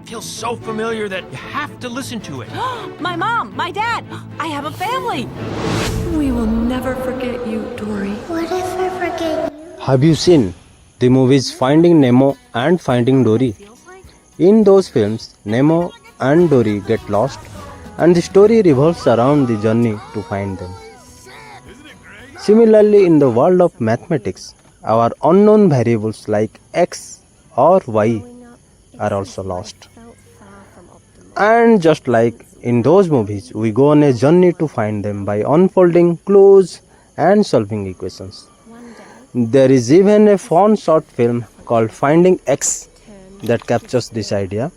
feels so familiar that you have to listen to it. My mom, my dad, I have a family. We will never forget you, Dory. What if I forget you? Have you seen the movies Finding Nemo and Finding Dory? In those films, Nemo and Dory get lost and the story revolves around the journey to find them. Similarly, in the world of mathematics, our unknown variables like x or y are also lost. And just like in those movies, we go on a journey to find them by unfolding clues and solving equations. There is even a fun short film called Finding X that captures this idea.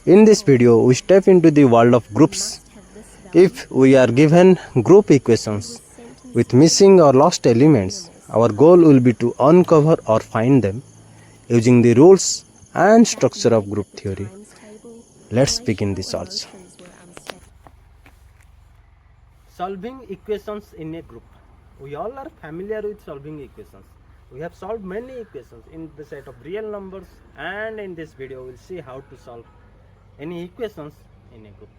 In this video, we step into the world of groups. If we are given group equations with missing or lost elements, our goal will be to uncover or find them using the rules and structure of group theory. Let's begin the search. Solving equations in a group. We all are familiar with solving equations. We have solved many equations in the set of real numbers, and in this video we'll see how to solve any equations in a group.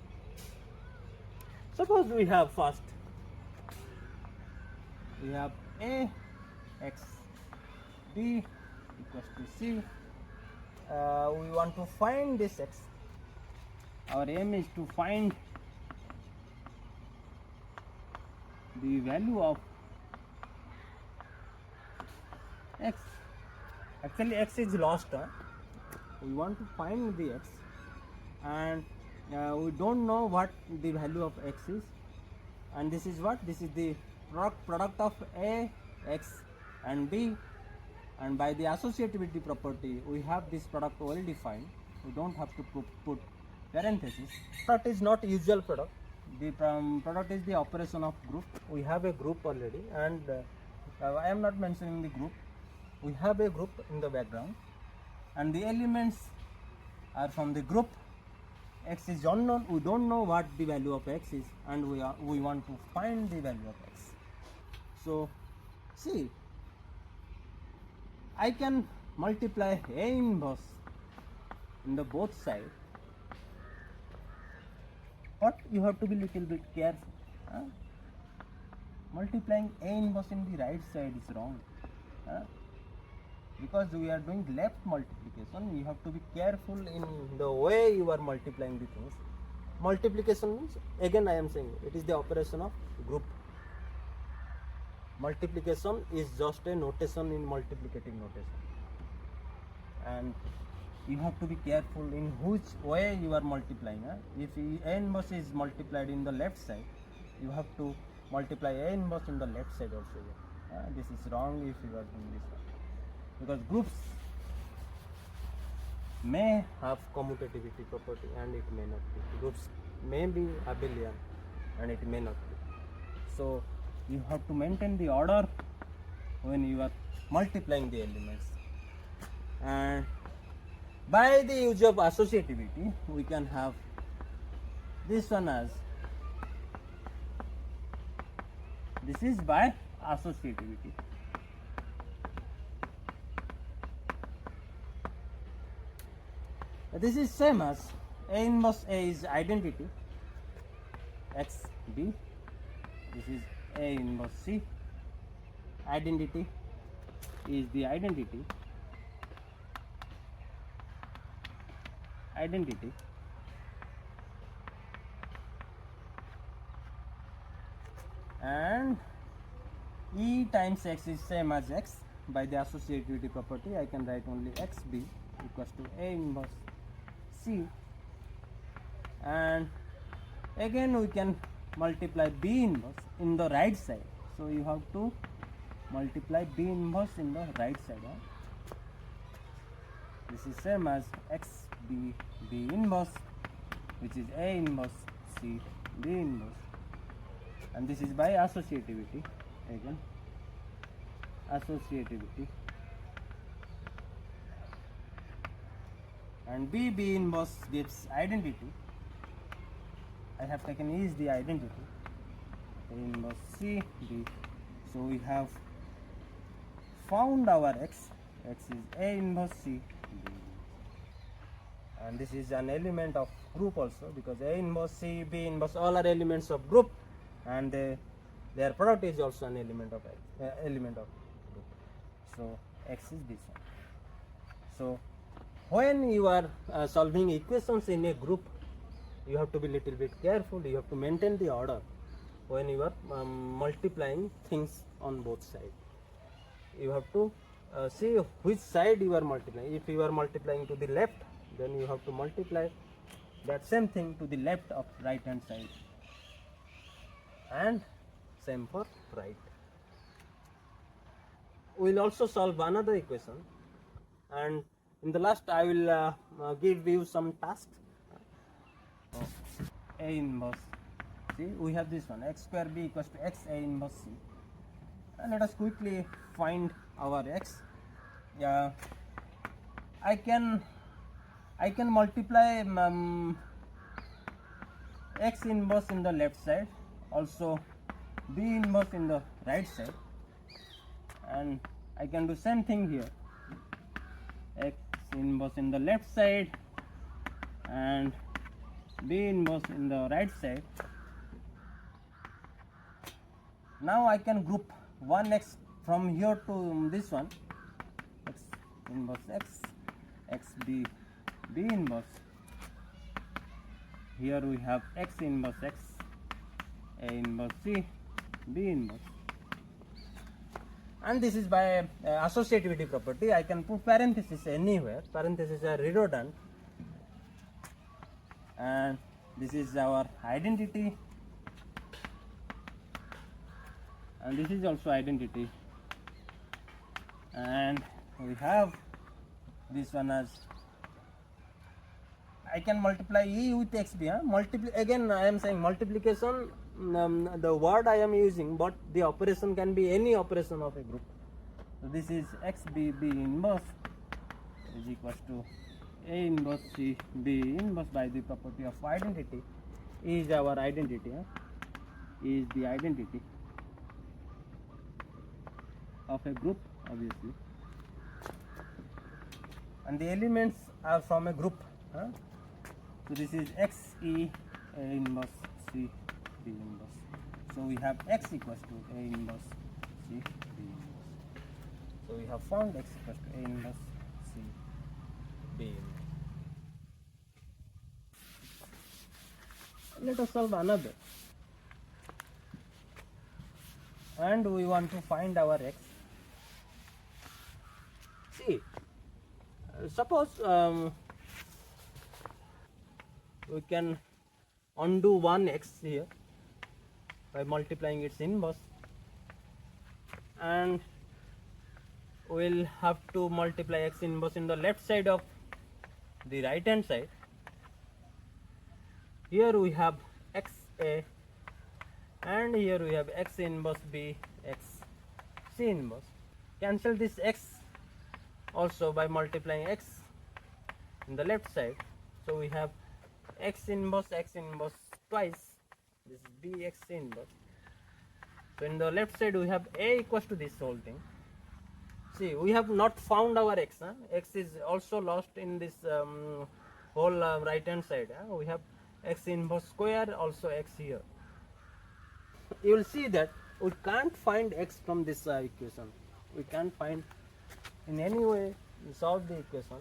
Suppose we have first we have a x b equals to c. We want to find this x. Our aim is to find the value of x. Actually x is lost. We want to find the x, and we don't know what the value of x is, and this is what? This is the product of a, x and b, and by the associativity property we have this product well defined. We don't have to put parentheses. Product is not usual product. The product is the operation of group. We have a group already, and I am not mentioning the group. We have a group in the background, and the elements are from the group. X is unknown. We don't know what the value of x is, and we want to find the value of x. So see, I can multiply A inverse in the both sides, but you have to be little bit careful. Multiplying A inverse in the right side is wrong. Because we are doing left multiplication, you have to be careful in the way you are multiplying the things. Multiplication means, again I am saying, it is the operation of group. Multiplication is just a notation in multiplicative notation, and you have to be careful in which way you are multiplying. If A inverse is multiplied in the left side, you have to multiply A inverse in the left side also. This is wrong if you are doing this one, because groups may have commutativity property and it may not be. Groups may be abelian and it may not be. So you have to maintain the order when you are multiplying the elements, and by the use of associativity we can have this one as, this is by associativity. This is same as A inverse A is identity x b. This is A inverse c. Identity is the identity. And E times x is same as x. By the associativity property I can write only xb equals to A inverse c, and again we can multiply B inverse in the right side. So you have to multiply B inverse in the right side. This is same as xb B inverse, which is A inverse c B inverse, and this is by associativity. Again associativity, and B inverse gives identity. I have taken E is the identity, A inverse C B. So we have found our x. X is A inverse C B. and this is an element of group also, because A inverse, C, B inverse, all are elements of group, and their product is also an element of group. So X is this one. So when you are solving equations in a group, you have to be little bit careful. You have to maintain the order when you are multiplying things on both sides. You have to see which side you are multiplying. If you are multiplying to the left, then you have to multiply that same thing to the left of right hand side, and same for right. We will also solve another equation, and in the last I will give you some tasks. A inverse, see, we have this one, x square b equals to x A inverse c, and let us quickly find our x. Yeah, I can multiply x inverse in the left side, also b inverse in the right side, and I can do same thing here, x inverse in the left side and b inverse in the right side. Now I can group one x from here to this one, x inverse x, x b, b inverse. Here we have x inverse x, A inverse c, b inverse. And this is by associativity property. I can put parenthesis anywhere. Parentheses are redundant, and this is our identity, and this is also identity, and we have this one as, I can multiply E with xb. Again I am saying multiplication, the word I am using, but the operation can be any operation of a group. So this is xb b inverse is equals to A inverse c b inverse by the property of identity. Is our identity, is the identity of a group, obviously, and the elements are from a group. So this is x e A inverse c b inverse. So we have x equals to A inverse c b inverse. So we have found x equals to A inverse c b inverse. Let us solve another, and we want to find our x. See, suppose we can undo one x here by multiplying its inverse, and we will have to multiply x inverse in the left side of the right hand side. Here we have x A, and here we have x inverse b, x c inverse. Cancel this x also by multiplying x in the left side. So we have x inverse twice, this is b x inverse. So in the left side we have A equals to this whole thing. See, we have not found our x. X is also lost in this whole right hand side. We have x inverse square, also x here. You will see that we can't find x from this equation. We can't find in any way solve the equation.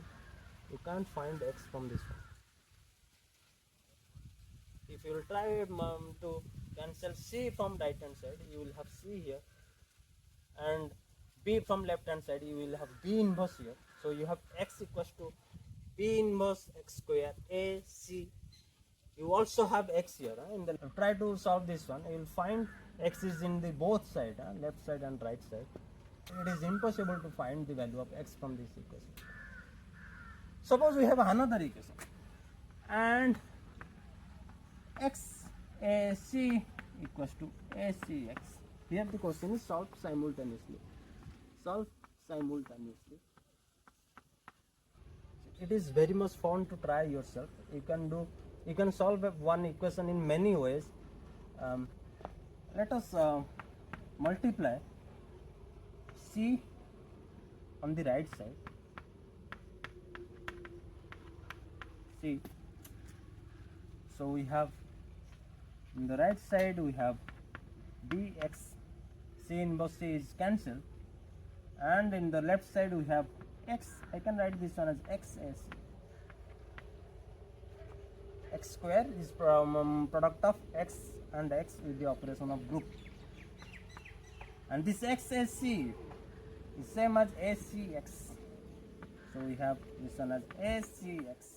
We can't find x from this one. If you will try to cancel c from right hand side, you will have c here, and b from left hand side, you will have b inverse here. So you have x equals to b inverse x square A c. You also have x here. In the try to solve this one, you will find x is in the both side, left side and right side. It is impossible to find the value of x from this equation. Suppose we have another equation, and x A c equals to A c x. Here the question is solved simultaneously. Solve simultaneously. It is very much fun to try yourself. You can solve one equation in many ways. Let us multiply c on the right side, C. So we have in the right side we have dx, C inverse C is cancelled, and in the left side we have x. I can write this one as x as x square is from product of x and x with the operation of group, and this x as C is same as ACX. So we have this one as ACX.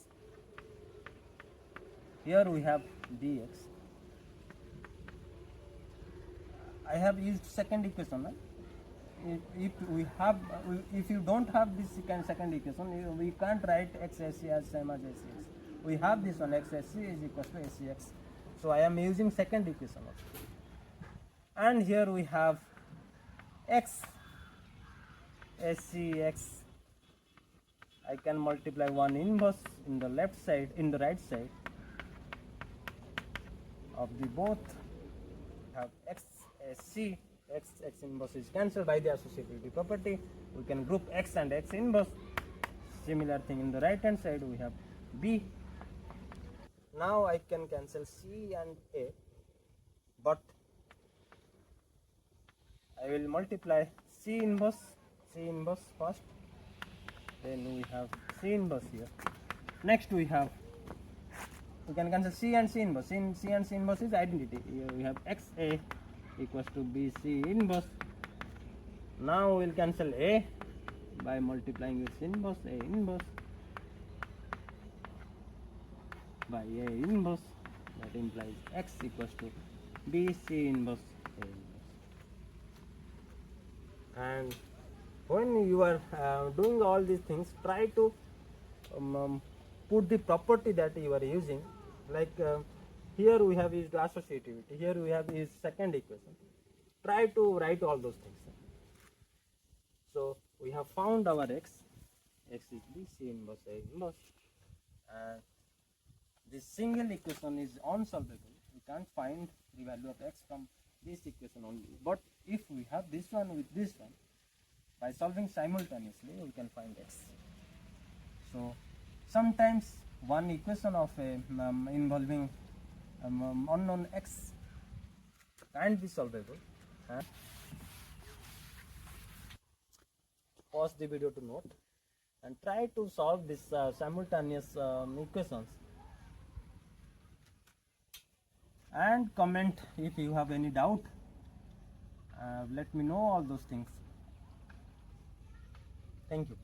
Here we have dx. I have used second equation. If you don't have this second equation, we can't write x as C as same as ACX. We have this one, x as C is equal to ACX. So I am using second equation also. And here we have x ACX. I can multiply 1 inverse in the left side, in the right side of the both. Have x as C, x inverse is cancelled by the associativity property. We can group x and x inverse. Similar thing in the right hand side we have B. Now I can cancel C and A, but I will multiply C inverse first, then we have C inverse here. Next we can cancel C and C inverse. C and C inverse is identity. Here we have XA equals to BC inverse. Now we will cancel A by multiplying its inverse, A inverse by A inverse. That implies X equals to BC inverse A inverse. And when you are doing all these things, try to put the property that you are using. Like here we have used associativity, here we have used second equation. Try to write all those things. So we have found our x is BC inverse A inverse, and this single equation is unsolvable. We can't find the value of x from this equation only. But if we have this one with this one, by solving simultaneously we can find x. So sometimes one equation of a involving unknown x can't be solvable. Pause the video to note and try to solve this simultaneous equations, and comment if you have any doubt. Let me know all those things. Thank you.